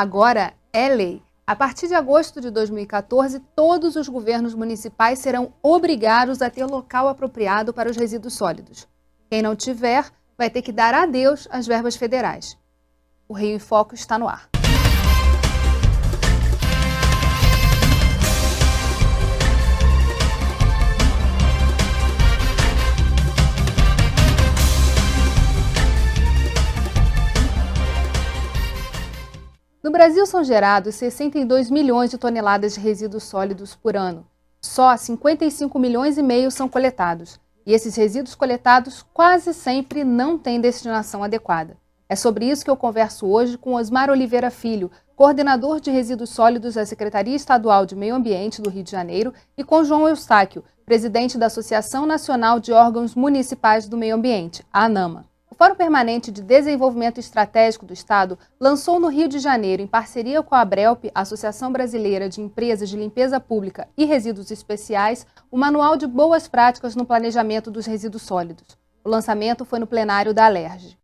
Agora é lei. A partir de agosto de 2014, todos os governos municipais serão obrigados a ter local apropriado para os resíduos sólidos. Quem não tiver, vai ter que dar adeus às verbas federais. O Rio em Foco está no ar. No Brasil são gerados 62 milhões de toneladas de resíduos sólidos por ano. Só 55 milhões e meio são coletados. E esses resíduos coletados quase sempre não têm destinação adequada. É sobre isso que eu converso hoje com Osmar Oliveira Filho, coordenador de resíduos sólidos da Secretaria Estadual de Meio Ambiente do Rio de Janeiro, e com João Eustáquio, presidente da Associação Nacional de Órgãos Municipais do Meio Ambiente, a ANAMA. O Fórum Permanente de Desenvolvimento Estratégico do Estado lançou no Rio de Janeiro, em parceria com a ABRELP, Associação Brasileira de Empresas de Limpeza Pública e Resíduos Especiais, o Manual de Boas Práticas no Planejamento dos Resíduos Sólidos. O lançamento foi no plenário da Alerj.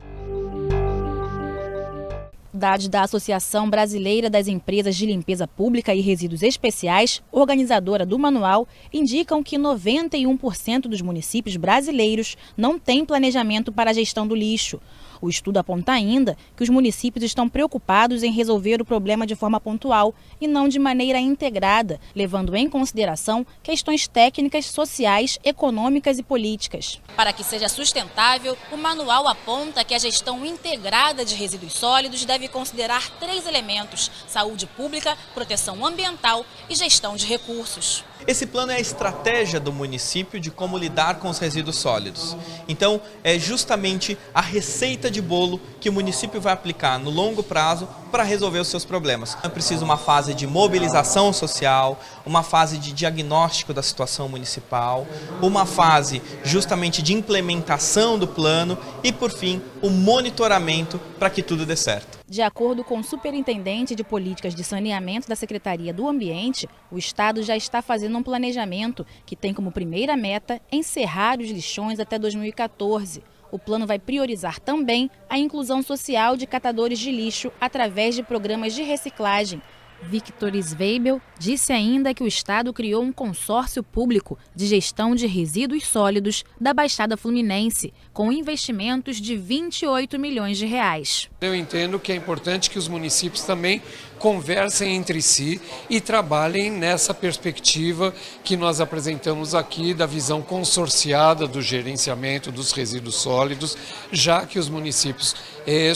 Dados da Associação Brasileira das Empresas de Limpeza Pública e Resíduos Especiais, organizadora do manual, indicam que 91% dos municípios brasileiros não têm planejamento para a gestão do lixo. O estudo aponta ainda que os municípios estão preocupados em resolver o problema de forma pontual e não de maneira integrada, levando em consideração questões técnicas, sociais, econômicas e políticas. Para que seja sustentável, o manual aponta que a gestão integrada de resíduos sólidos deve considerar 3 elementos: saúde pública, proteção ambiental e gestão de recursos. Esse plano é a estratégia do município de como lidar com os resíduos sólidos. Então, é justamente a receita de bolo que o município vai aplicar no longo prazo para resolver os seus problemas. É preciso uma fase de mobilização social, uma fase de diagnóstico da situação municipal, uma fase justamente de implementação do plano e, por fim, o monitoramento para que tudo dê certo. De acordo com o superintendente de políticas de saneamento da Secretaria do Ambiente, o Estado já está fazendo um planejamento que tem como primeira meta encerrar os lixões até 2014. O plano vai priorizar também a inclusão social de catadores de lixo através de programas de reciclagem. Victor Sveibel disse ainda que o Estado criou um consórcio público de gestão de resíduos sólidos da Baixada Fluminense, com investimentos de 28 milhões de reais. Eu entendo que é importante que os municípios também conversem entre si e trabalhem nessa perspectiva que nós apresentamos aqui da visão consorciada do gerenciamento dos resíduos sólidos, já que os municípios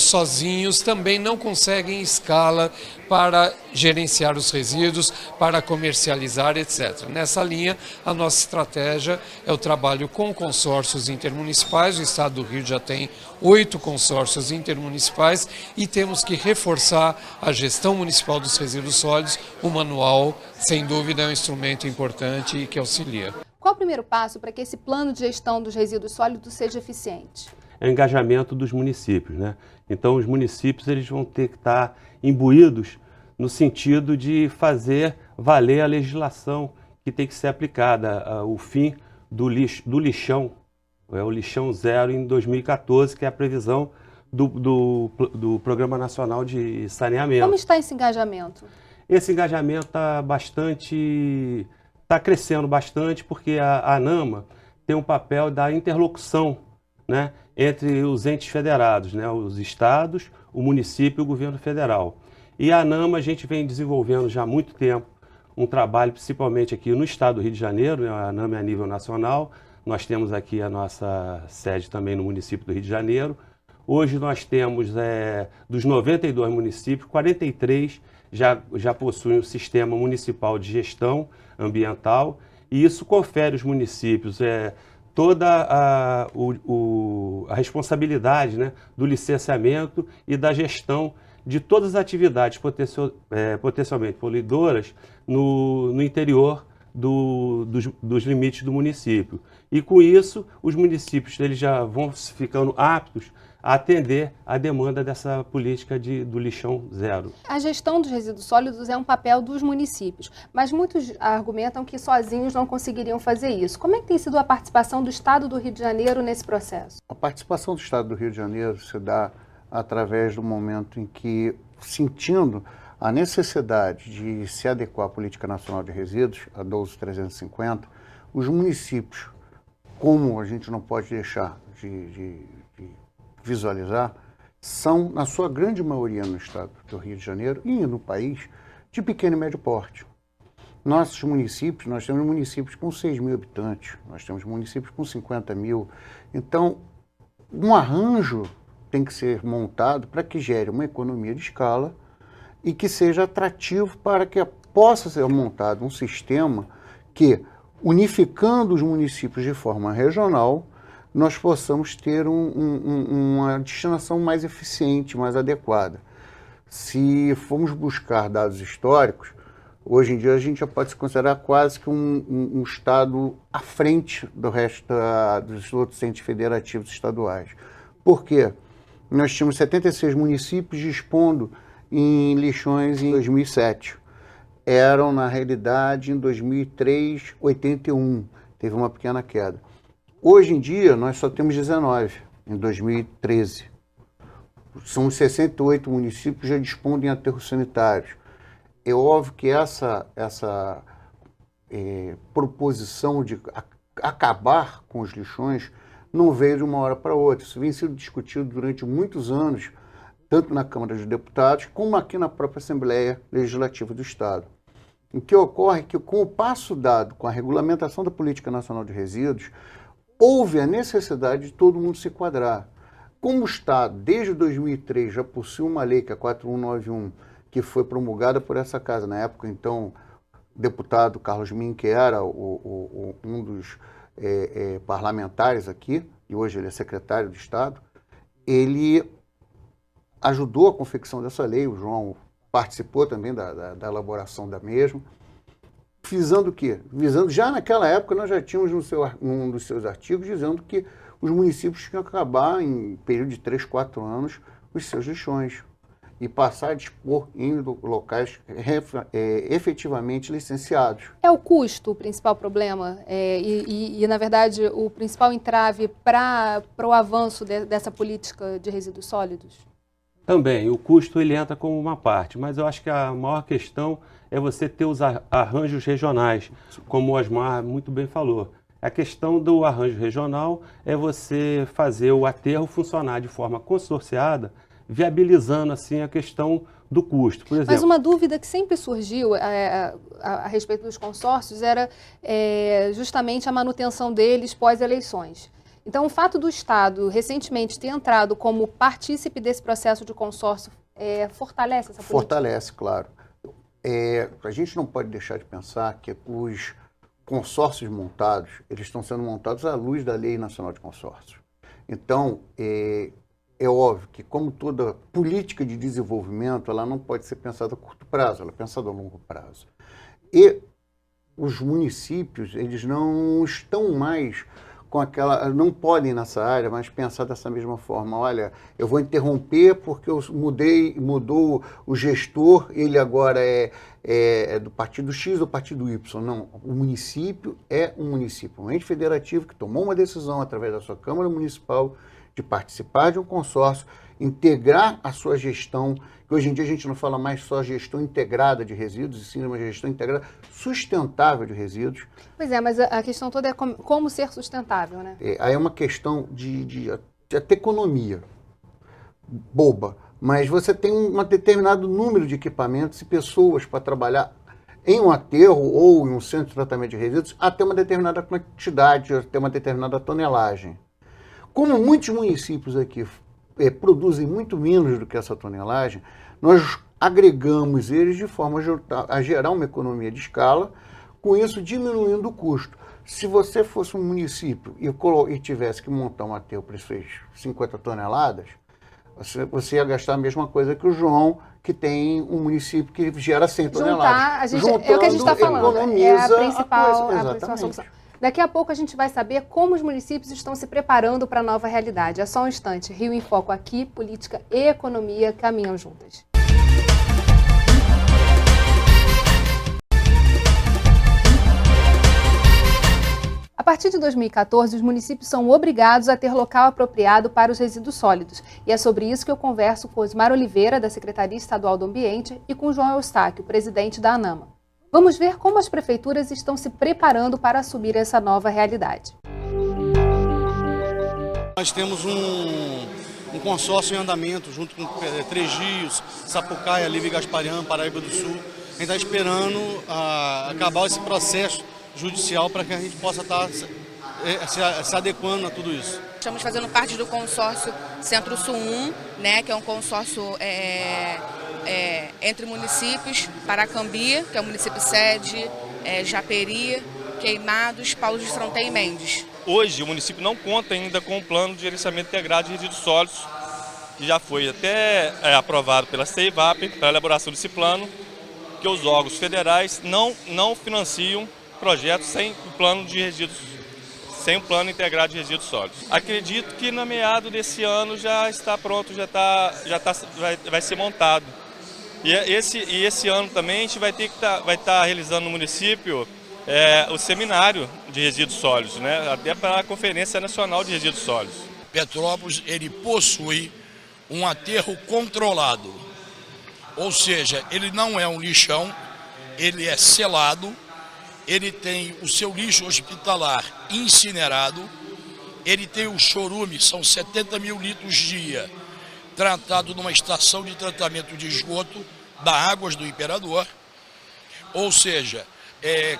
sozinhos também não conseguem escala para gerenciar os resíduos, para comercializar, etc. Nessa linha, a nossa estratégia é o trabalho com consórcios intermunicipais. O Estado do Rio já tem 8 consórcios intermunicipais e temos que reforçar a gestão municipal dos resíduos sólidos. O manual, sem dúvida, é um instrumento importante e que auxilia. Qual o primeiro passo para que esse plano de gestão dos resíduos sólidos seja eficiente? É o engajamento dos municípios, né? Então, os municípios eles vão ter que estar imbuídos no sentido de fazer valer a legislação que tem que ser aplicada, o fim do lixão, o lixão zero em 2014, que é a previsão do Programa Nacional de Saneamento. Como está esse engajamento? Esse engajamento está crescendo bastante, porque a ANAMA tem um papel da interlocução, né, entre os entes federados, né, os estados, o município e o governo federal. E a ANAMA, a gente vem desenvolvendo já há muito tempo um trabalho, principalmente aqui no estado do Rio de Janeiro, né, a ANAMA é a nível nacional, nós temos aqui a nossa sede também no município do Rio de Janeiro. Hoje nós temos, dos 92 municípios, 43 já possuem o Sistema Municipal de Gestão Ambiental, e isso confere aos municípios toda a responsabilidade, né, do licenciamento e da gestão de todas as atividades potencialmente poluidoras no interior dos limites do município. E com isso, os municípios eles já vão ficando aptos a atender a demanda dessa política do lixão zero. A gestão dos resíduos sólidos é um papel dos municípios, mas muitos argumentam que sozinhos não conseguiriam fazer isso. Como é que tem sido a participação do Estado do Rio de Janeiro nesse processo? A participação do Estado do Rio de Janeiro se dá através do momento em que, sentindo a necessidade de se adequar à Política Nacional de Resíduos, a 12.350, os municípios, como a gente não pode deixar de visualizar, são, na sua grande maioria no estado do Rio de Janeiro e no país, de pequeno e médio porte. Nossos municípios, nós temos municípios com 6 mil habitantes, nós temos municípios com 50 mil. Então, um arranjo tem que ser montado para que gere uma economia de escala e que seja atrativo para que possa ser montado um sistema que, unificando os municípios de forma regional, nós possamos ter uma destinação mais eficiente, mais adequada. Se formos buscar dados históricos, hoje em dia a gente já pode se considerar quase que um estado à frente do resto dos outros entes federativos estaduais. Por quê? Nós tínhamos 76 municípios dispondo em lixões em 2007. Eram, na realidade, em 2003, 81. Teve uma pequena queda. Hoje em dia, nós só temos 19, em 2013. São 68 municípios que já dispõem de aterros sanitários. É óbvio que essa proposição de acabar com os lixões não veio de uma hora para outra. Isso vem sendo discutido durante muitos anos, tanto na Câmara dos Deputados, como aqui na própria Assembleia Legislativa do Estado. O que ocorre é que, com o passo dado com a regulamentação da Política Nacional de Resíduos, houve a necessidade de todo mundo se enquadrar. Como o Estado, desde 2003, já possui uma lei, que é a 4191, que foi promulgada por essa casa, na época, então, o deputado Carlos Min, que era um dos parlamentares aqui, e hoje ele é secretário de Estado, ele ajudou a confecção dessa lei, o João participou também da elaboração da mesma, visando o quê? Visando, já naquela época nós já tínhamos num dos seus artigos dizendo que os municípios tinham que acabar em período de 3, 4 anos os seus lixões e passar a dispor em locais efetivamente licenciados. É o custo o principal problema na verdade, o principal entrave para o avanço dessa política de resíduos sólidos? Também, o custo ele entra como uma parte, mas eu acho que a maior questão é você ter os arranjos regionais, como o Osmar muito bem falou. A questão do arranjo regional é você fazer o aterro funcionar de forma consorciada, viabilizando assim a questão do custo. Por exemplo, mas uma dúvida que sempre surgiu a respeito dos consórcios era justamente a manutenção deles pós-eleições. Então, o fato do Estado recentemente ter entrado como partícipe desse processo de consórcio fortalece essa política? Fortalece, claro. A gente não pode deixar de pensar que os consórcios montados, eles estão sendo montados à luz da Lei Nacional de Consórcios. Então, é óbvio que, como toda política de desenvolvimento, ela não pode ser pensada a curto prazo, ela é pensada a longo prazo. E os municípios, eles não estão mais com aquela, não podem nessa área, mas pensar dessa mesma forma. Olha, eu vou interromper porque eu mudou o gestor, ele agora é do partido X ou do partido Y. Não, o município é um município, um ente federativo que tomou uma decisão através da sua Câmara Municipal de participar de um consórcio, integrar a sua gestão, que hoje em dia a gente não fala mais só gestão integrada de resíduos, e sim uma gestão integrada sustentável de resíduos. Pois é, mas a questão toda é como ser sustentável, né? Aí é uma questão de até economia boba, mas você tem um determinado número de equipamentos e pessoas para trabalhar em um aterro ou em um centro de tratamento de resíduos até uma determinada quantidade, até uma determinada tonelagem. Como muitos municípios aqui produzem muito menos do que essa tonelagem, nós agregamos eles de forma a gerar uma economia de escala, com isso diminuindo o custo. Se você fosse um município e tivesse que montar um aterro para essas 50 toneladas, você ia gastar a mesma coisa que o João, que tem um município que gera 100 toneladas. É o que a gente está falando, é a principal solução. Daqui a pouco a gente vai saber como os municípios estão se preparando para a nova realidade. É só um instante. Rio em Foco aqui, política e economia caminham juntas. A partir de 2014, os municípios são obrigados a ter local apropriado para os resíduos sólidos. E é sobre isso que eu converso com Osmar Oliveira, da Secretaria Estadual do Ambiente, e com João Eustáquio, presidente da ANAMA. Vamos ver como as prefeituras estão se preparando para assumir essa nova realidade. Nós temos um consórcio em andamento, junto com Três Rios, Sapucaia, Livre Gasparian, Paraíba do Sul. A gente está esperando acabar esse processo judicial para que a gente possa estar se adequando a tudo isso. Estamos fazendo parte do consórcio Centro-Sul 1, né, que é um consórcio entre municípios, Paracambi, que é o município sede, Japeri, Queimados, Paulo de Fronteira e Mendes. Hoje o município não conta ainda com o plano de gerenciamento integrado de resíduos sólidos, que já foi até aprovado pela CEIVAP para a elaboração desse plano, que os órgãos federais não financiam projetos sem o plano de resíduos, sem o plano integrado de resíduos sólidos. Acredito que no meado desse ano já está pronto, vai ser montado. E esse ano também a gente vai estar realizando no município o seminário de resíduos sólidos, né? Até para a Conferência Nacional de Resíduos Sólidos. Petrópolis, ele possui um aterro controlado, ou seja, ele não é um lixão, ele é selado, ele tem o seu lixo hospitalar incinerado, ele tem o chorume, são 70 mil litros dia, tratado numa estação de tratamento de esgoto da Águas do Imperador, ou seja,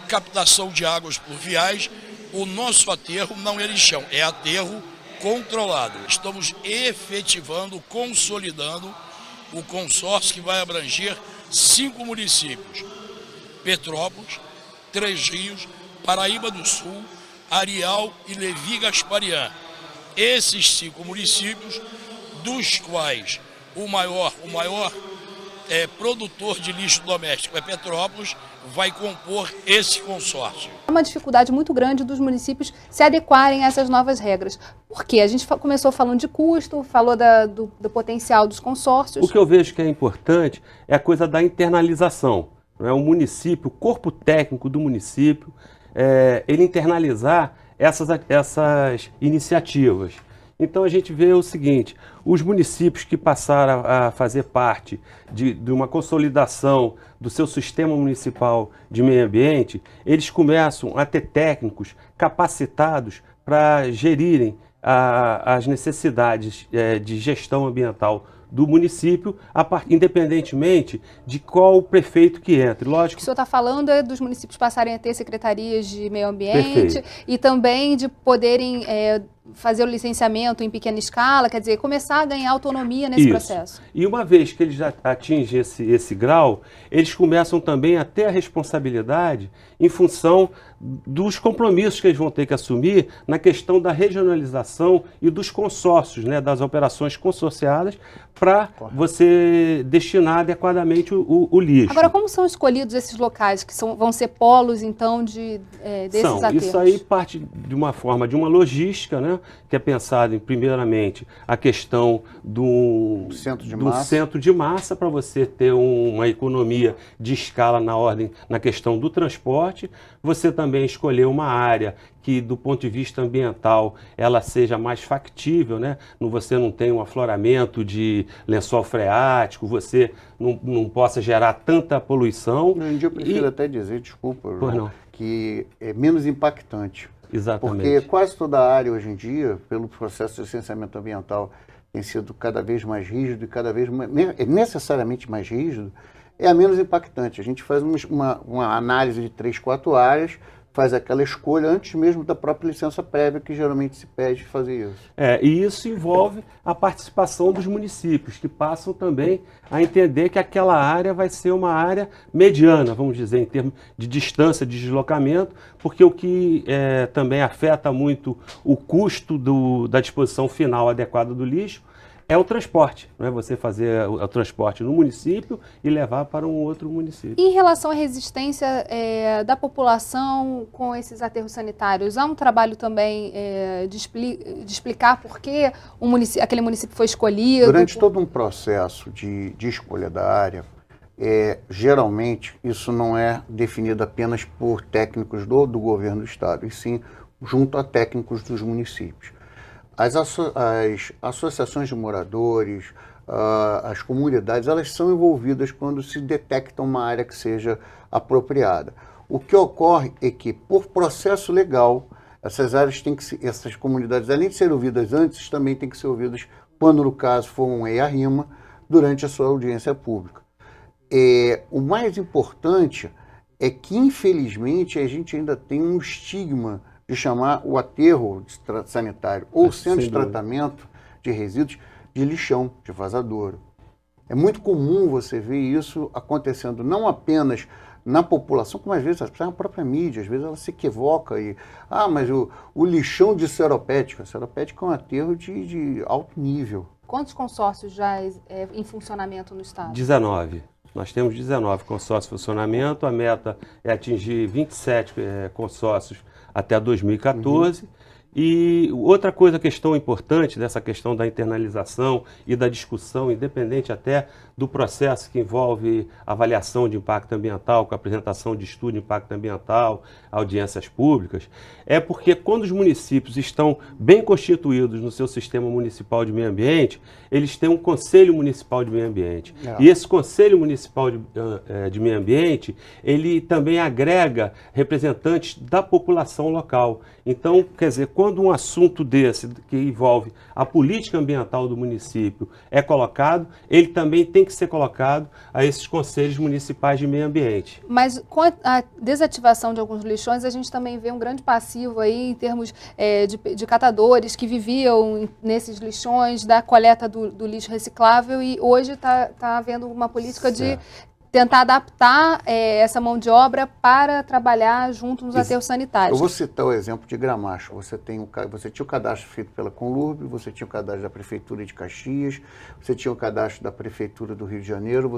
captação de águas pluviais. O nosso aterro não é lixão, é aterro controlado. Estamos efetivando, consolidando o consórcio que vai abranger 5 municípios: Petrópolis, Três Rios, Paraíba do Sul, Areal e Levi Gasparian. Esses 5 municípios, dos quais o maior produtor de lixo doméstico é Petrópolis, vai compor esse consórcio. É uma dificuldade muito grande dos municípios se adequarem a essas novas regras. Por quê? A gente começou falando de custo, falou do potencial dos consórcios. O que eu vejo que é importante é a coisa da internalização. Não é? O município, o corpo técnico do município, ele internalizar essas iniciativas. Então a gente vê o seguinte: os municípios que passaram a fazer parte de uma consolidação do seu sistema municipal de meio ambiente, eles começam a ter técnicos capacitados para gerirem as necessidades de gestão ambiental do município, independentemente de qual prefeito que entre. Lógico. O que o senhor está falando é dos municípios passarem a ter secretarias de meio ambiente. Perfeito. E também de poderem fazer o licenciamento em pequena escala, quer dizer, começar a ganhar autonomia nesse processo. E uma vez que eles já atingem esse grau, eles começam também a ter a responsabilidade em função dos compromissos que eles vão ter que assumir na questão da regionalização e dos consórcios, né, das operações consorciadas, para você destinar adequadamente o lixo. Agora, como são escolhidos esses locais que vão ser polos, então, desses aterros? Isso aí parte de uma forma, de uma logística, né, que é pensado em, primeiramente, a questão do centro de massa, para você ter uma economia de escala na questão do transporte. Você também escolher uma área que, do ponto de vista ambiental, ela seja mais factível, né? Você não tem um afloramento de lençol freático, você não possa gerar tanta poluição. Eu prefiro até dizer, desculpa, João, que é menos impactante. Exatamente. Porque quase toda a área hoje em dia, pelo processo de licenciamento ambiental, tem sido cada vez mais rígido e cada vez necessariamente mais rígido, é a menos impactante. A gente faz uma análise de 3, 4 áreas, faz aquela escolha antes mesmo da própria licença prévia, que geralmente se pede fazer isso. E isso envolve a participação dos municípios, que passam também a entender que aquela área vai ser uma área mediana, vamos dizer, em termos de distância de deslocamento, porque o que também afeta muito o custo da disposição final adequada do lixo é o transporte, não é? Você fazer o transporte no município e levar para um outro município. Em relação à resistência da população com esses aterros sanitários, há um trabalho também de explicar por que aquele município foi escolhido? Durante todo um processo de escolha da área, geralmente isso não é definido apenas por técnicos do governo do estado, e sim junto a técnicos dos municípios. As associações de moradores, as comunidades, elas são envolvidas quando se detecta uma área que seja apropriada. O que ocorre é que, por processo legal, essas áreas têm que ser, essas comunidades, além de serem ouvidas antes, também têm que ser ouvidas quando, no caso, for um EIA-RIMA, durante a sua audiência pública. O mais importante é que, infelizmente, a gente ainda tem um estigma de chamar o aterro sanitário ou centro de tratamento de resíduos de lixão, de vazadouro. É muito comum você ver isso acontecendo não apenas na população, como às vezes até na própria mídia, às vezes ela se equivoca e, mas o lixão de seropédica, seropédica é um aterro de alto nível. Quantos consórcios já em funcionamento no estado? 19. Nós temos 19 consórcios em funcionamento, a meta é atingir 27 consórcios até 2014. E outra coisa, questão importante dessa questão da internalização e da discussão, independente até do processo que envolve avaliação de impacto ambiental, com a apresentação de estudo de impacto ambiental, audiências públicas, é porque quando os municípios estão bem constituídos no seu sistema municipal de meio ambiente, eles têm um Conselho Municipal de Meio Ambiente. E esse Conselho Municipal de Meio Ambiente, ele também agrega representantes da população local. Então, quer dizer, quando um assunto desse, que envolve a política ambiental do município, é colocado, ele também tem que ser colocado a esses conselhos municipais de meio ambiente. Mas com a desativação de alguns lixões, a gente também vê um grande passivo aí em termos de catadores que viviam nesses lixões, da coleta do lixo reciclável, e hoje está havendo uma política de tentar adaptar essa mão de obra para trabalhar junto nos aterros sanitários. Eu vou citar o exemplo de Gramacho. Você tinha o cadastro feito pela Conlurb, você tinha o cadastro da Prefeitura de Caxias, você tinha o cadastro da Prefeitura do Rio de Janeiro,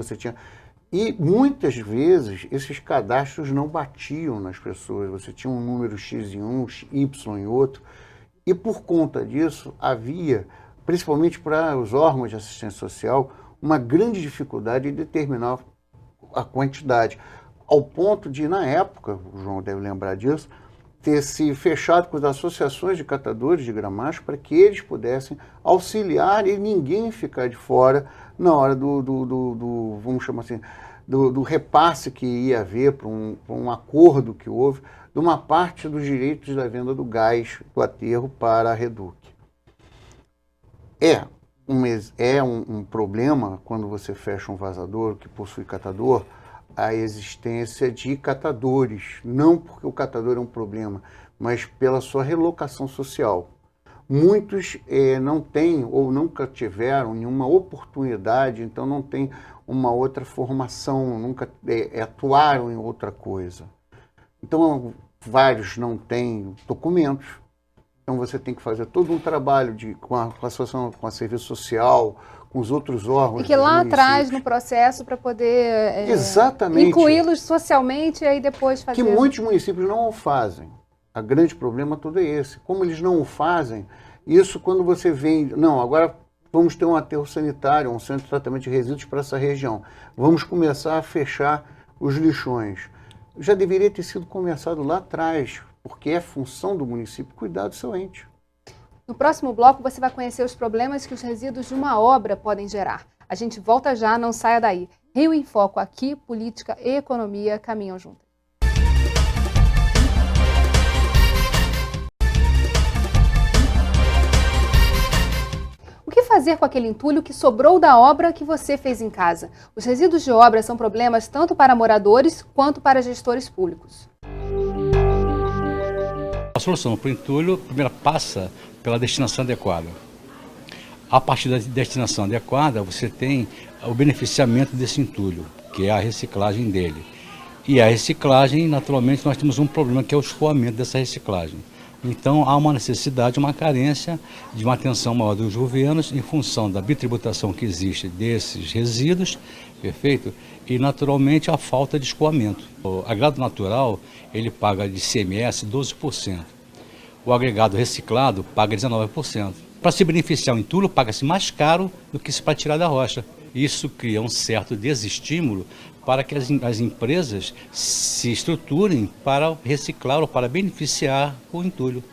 E muitas vezes esses cadastros não batiam nas pessoas. Você tinha um número X em um, Y em outro. E por conta disso, havia, principalmente para os órgãos de assistência social, uma grande dificuldade em determinar a quantidade, ao ponto de, na época, o João deve lembrar disso, ter se fechado com as associações de catadores de Gramacho para que eles pudessem auxiliar e ninguém ficar de fora na hora vamos chamar assim, do repasse que ia haver para um acordo que houve de uma parte dos direitos da venda do gás do aterro para a Reduc. É um problema quando você fecha um vazadouro que possui catador, a existência de catadores, não porque o catador é um problema, mas pela sua relocação social. Muitos não têm ou nunca tiveram nenhuma oportunidade, então não têm uma outra formação, nunca atuaram em outra coisa. Então, vários não têm documentos. Então você tem que fazer todo um trabalho com a associação, com a serviço social, com os outros órgãos. E que lá atrás, no processo, para poder incluí-los socialmente e aí depois fazer... Que muitos municípios não o fazem. O grande problema todo é esse. Como eles não o fazem, isso quando você vem... Não, agora vamos ter um aterro sanitário, um centro de tratamento de resíduos para essa região. Vamos começar a fechar os lixões. Já deveria ter sido começado lá atrás, porque é função do município cuidar do seu ente. No próximo bloco você vai conhecer os problemas que os resíduos de uma obra podem gerar. A gente volta já, não saia daí. Rio em Foco aqui, política e economia caminham juntas. O que fazer com aquele entulho que sobrou da obra que você fez em casa? Os resíduos de obra são problemas tanto para moradores quanto para gestores públicos. A solução para o entulho, primeiro, passa pela destinação adequada. A partir da destinação adequada, você tem o beneficiamento desse entulho, que é a reciclagem dele. E a reciclagem, naturalmente, nós temos um problema que é o escoamento dessa reciclagem. Então, há uma necessidade, uma carência de uma atenção maior dos governos em função da bitributação que existe desses resíduos, perfeito? E, naturalmente, a falta de escoamento. O agregado natural, ele paga de ICMS 12%. O agregado reciclado paga 19%. Para se beneficiar o entulho, paga-se mais caro do que se para tirar da rocha. Isso cria um certo desestímulo para que as empresas se estruturem para reciclar ou para beneficiar o entulho.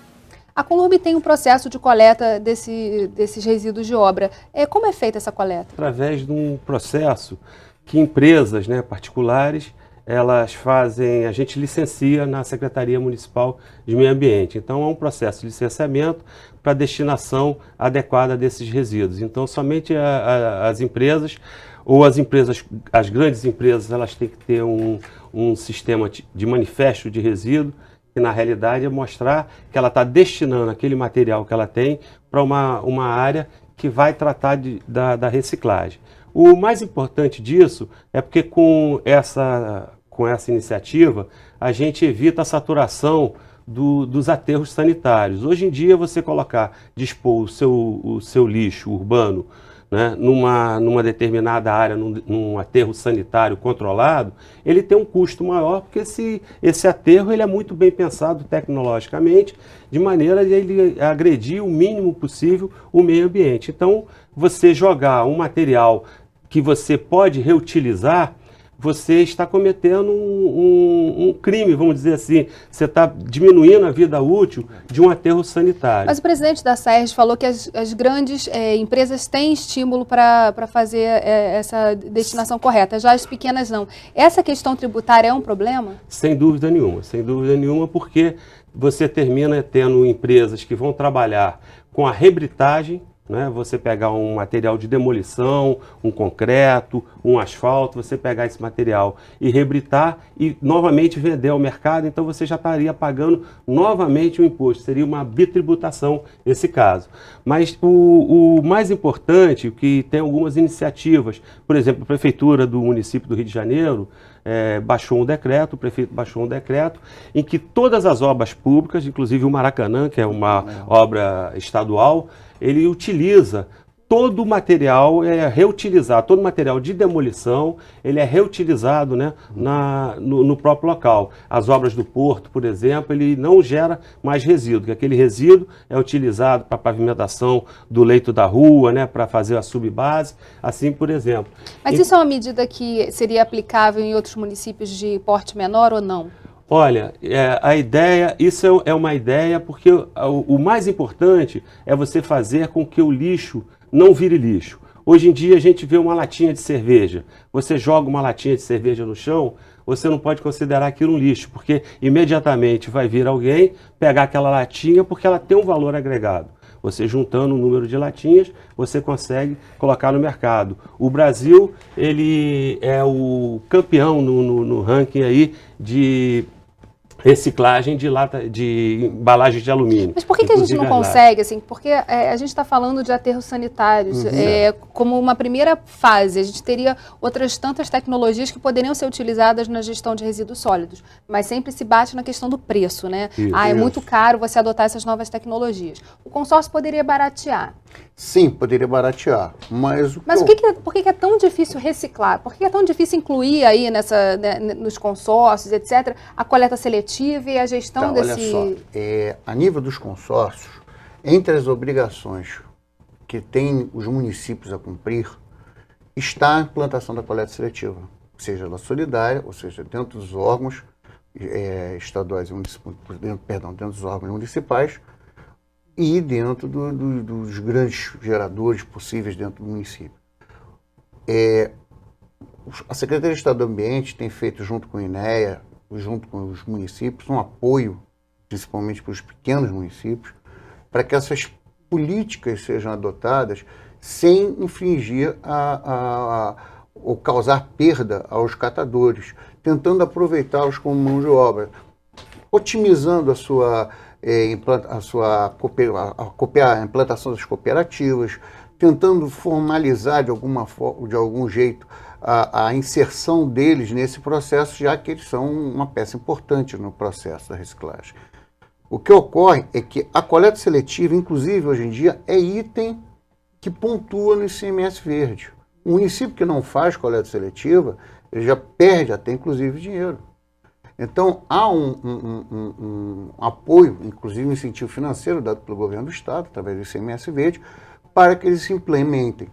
A Conlurb tem um processo de coleta desses resíduos de obra. Como é feita essa coleta? Através de um processo que empresas, né, particulares, elas fazem, a gente licencia na Secretaria Municipal de Meio Ambiente. Então, é um processo de licenciamento para a destinação adequada desses resíduos. Então, somente as empresas, ou as grandes empresas, elas têm que ter um sistema de manifesto de resíduo, que na realidade é mostrar que ela está destinando aquele material que ela tem para uma área que vai tratar da reciclagem. O mais importante disso é porque com essa iniciativa a gente evita a saturação dos aterros sanitários. Hoje em dia você dispor o seu lixo urbano, né, numa determinada área, num aterro sanitário controlado, ele tem um custo maior, porque esse aterro ele é muito bem pensado tecnologicamente, de maneira de ele agredir o mínimo possível o meio ambiente. Então, você jogar um material que você pode reutilizar, você está cometendo um crime, vamos dizer assim. Você está diminuindo a vida útil de um aterro sanitário. Mas o presidente da SAERJ falou que as grandes empresas têm estímulo para fazer essa destinação correta, já as pequenas não. Essa questão tributária é um problema? Sem dúvida nenhuma, porque você termina tendo empresas que vão trabalhar com a rebritagem, né? Você pegar um material de demolição, um concreto, um asfalto, você pegar esse material e rebritar e novamente vender ao mercado, então você já estaria pagando novamente o imposto, seria uma bitributação esse caso. Mas o mais importante, que tem algumas iniciativas, por exemplo, a Prefeitura do município do Rio de Janeiro, o prefeito baixou um decreto em que todas as obras públicas, inclusive o Maracanã, que é uma obra estadual, ele utiliza todo o material, reutilizado, todo o material de demolição, ele é reutilizado, né, no próprio local. As obras do porto, por exemplo, ele não gera mais resíduo, que aquele resíduo é utilizado para pavimentação do leito da rua, né, para fazer a subbase, assim por exemplo. Mas isso é uma medida que seria aplicável em outros municípios de porte menor ou não? Olha, isso é uma ideia, porque o mais importante é você fazer com que o lixo não vire lixo. Hoje em dia a gente vê uma latinha de cerveja, você joga uma latinha de cerveja no chão, você não pode considerar aquilo um lixo, porque imediatamente vai vir alguém pegar aquela latinha porque ela tem um valor agregado. Você juntando o número de latinhas, você consegue colocar no mercado. O Brasil, ele é o campeão no ranking aí de reciclagem de embalagens de alumínio. Mas por que a gente não consegue, assim? Porque a gente está falando de aterros sanitários como uma primeira fase. A gente teria outras tantas tecnologias que poderiam ser utilizadas na gestão de resíduos sólidos, mas sempre se bate na questão do preço, né? É muito caro você adotar essas novas tecnologias. O consórcio poderia baratear. Sim, poderia baratear, mas... por que é tão difícil reciclar? Por que é tão difícil incluir aí nos consórcios, etc., a coleta seletiva e a gestão desse... Olha só, a nível dos consórcios, entre as obrigações que têm os municípios a cumprir, está a implantação da coleta seletiva, seja ela solidária, ou seja, dentro dos órgãos estaduais e dentro dos órgãos municipais, e dentro dos grandes geradores possíveis dentro do município. A Secretaria de Estado do Ambiente tem feito, junto com o INEA, junto com os municípios, um apoio, principalmente para os pequenos municípios, para que essas políticas sejam adotadas sem infringir ou causar perda aos catadores, tentando aproveitá-los como mão de obra, otimizando a implantação das cooperativas, tentando formalizar de algum jeito a inserção deles nesse processo, já que eles são uma peça importante no processo da reciclagem. O que ocorre é que a coleta seletiva, inclusive hoje em dia, é item que pontua no ICMS verde. Um município que não faz coleta seletiva, ele já perde até inclusive dinheiro. Então, há um apoio, inclusive um incentivo financeiro dado pelo governo do Estado, através do ICMS verde, para que eles se implementem.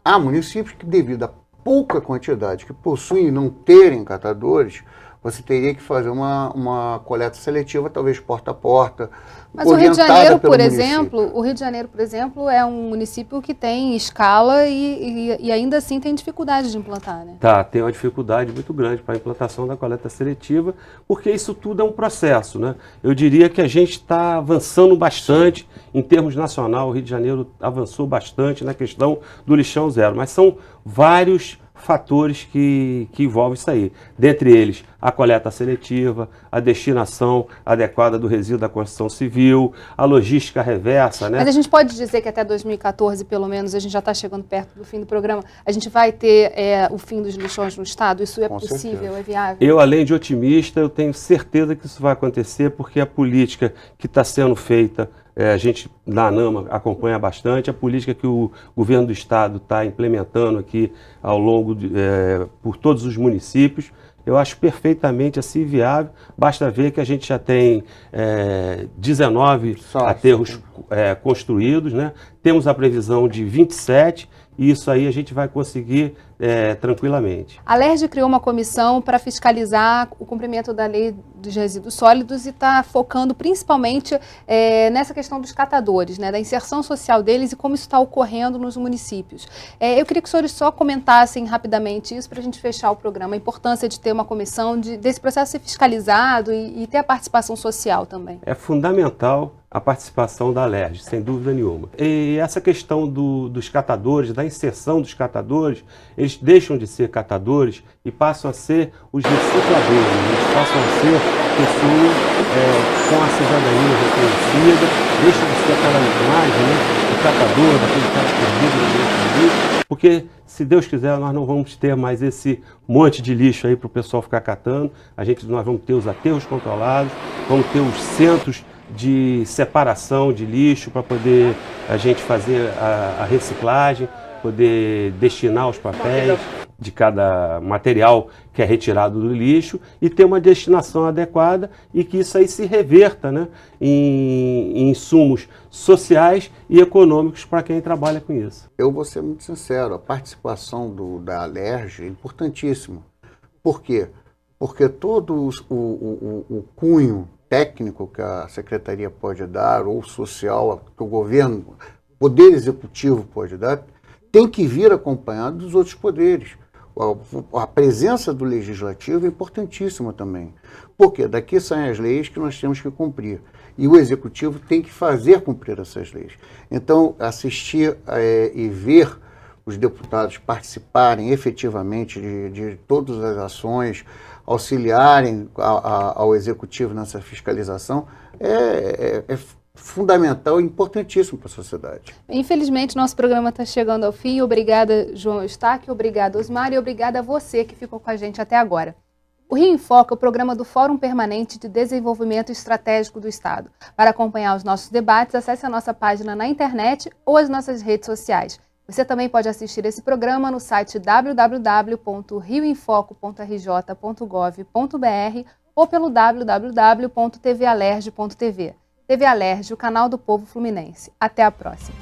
Há municípios que, devido pouca quantidade que possuem não terem catadores, você teria que fazer uma coleta seletiva, talvez porta a porta. Mas o Rio de Janeiro, por exemplo, é um município que tem escala e ainda assim tem dificuldade de implantar, né? Tem uma dificuldade muito grande para a implantação da coleta seletiva, porque isso tudo é um processo, né? Eu diria que a gente está avançando bastante em termos nacional. O Rio de Janeiro avançou bastante na questão do lixão zero, mas são vários fatores que envolvem isso aí. Dentre eles, a coleta seletiva, a destinação adequada do resíduo da construção civil, a logística reversa, né? Mas a gente pode dizer que até 2014, pelo menos, a gente já está chegando perto do fim do programa, a gente vai ter o fim dos lixões no Estado? Isso é possível, é viável? Eu, além de otimista, eu tenho certeza que isso vai acontecer, porque a política que está sendo feita, a gente na ANAMA acompanha bastante, a política que o governo do estado está implementando aqui ao longo por todos os municípios, eu acho perfeitamente assim viável. Basta ver que a gente já tem 19 aterros construídos, né? Temos a previsão de 27, e isso aí a gente vai conseguir tranquilamente. A LERJ criou uma comissão para fiscalizar o cumprimento da lei dos resíduos sólidos e está focando principalmente nessa questão dos catadores, né, da inserção social deles e como isso está ocorrendo nos municípios. Eu queria que os senhores só comentassem rapidamente isso para a gente fechar o programa, a importância de ter uma comissão, desse processo ser fiscalizado e ter a participação social também. É fundamental a participação da LERJ, sem dúvida nenhuma. E essa questão dos catadores, da inserção dos catadores, eles deixam de ser catadores e passam a ser os recicladores, eles passam a ser pessoas com a cidadania reconhecida, deixam de ser aquela imagem, né, do catador, daquele cara perdido no meio do lixo, porque, se Deus quiser, nós não vamos ter mais esse monte de lixo aí para o pessoal ficar catando. Nós vamos ter os aterros controlados, vamos ter os centros de separação de lixo para poder a gente fazer a reciclagem, poder destinar os papéis de cada material que é retirado do lixo e ter uma destinação adequada e que isso aí se reverta, né, em insumos sociais e econômicos para quem trabalha com isso. Eu vou ser muito sincero, a participação da LERJ é importantíssima. Por quê? Porque todo o cunho técnico que a Secretaria pode dar, ou social, que o governo, o Poder Executivo pode dar, tem que vir acompanhado dos outros poderes. A presença do Legislativo é importantíssima também, porque daqui saem as leis que nós temos que cumprir, e o Executivo tem que fazer cumprir essas leis. Então, assistir e ver os deputados participarem efetivamente de todas as ações, auxiliarem ao Executivo nessa fiscalização, é fundamental e importantíssimo para a sociedade. Infelizmente, nosso programa está chegando ao fim. Obrigada, João Eustáquio, obrigada, Osmar, e obrigada a você que ficou com a gente até agora. O Rio em Foco é o programa do Fórum Permanente de Desenvolvimento Estratégico do Estado. Para acompanhar os nossos debates, acesse a nossa página na internet ou as nossas redes sociais. Você também pode assistir esse programa no site www.rioemfoco.rj.gov.br ou pelo www.tvalerj.tv. TV Alerj, o canal do povo fluminense. Até a próxima.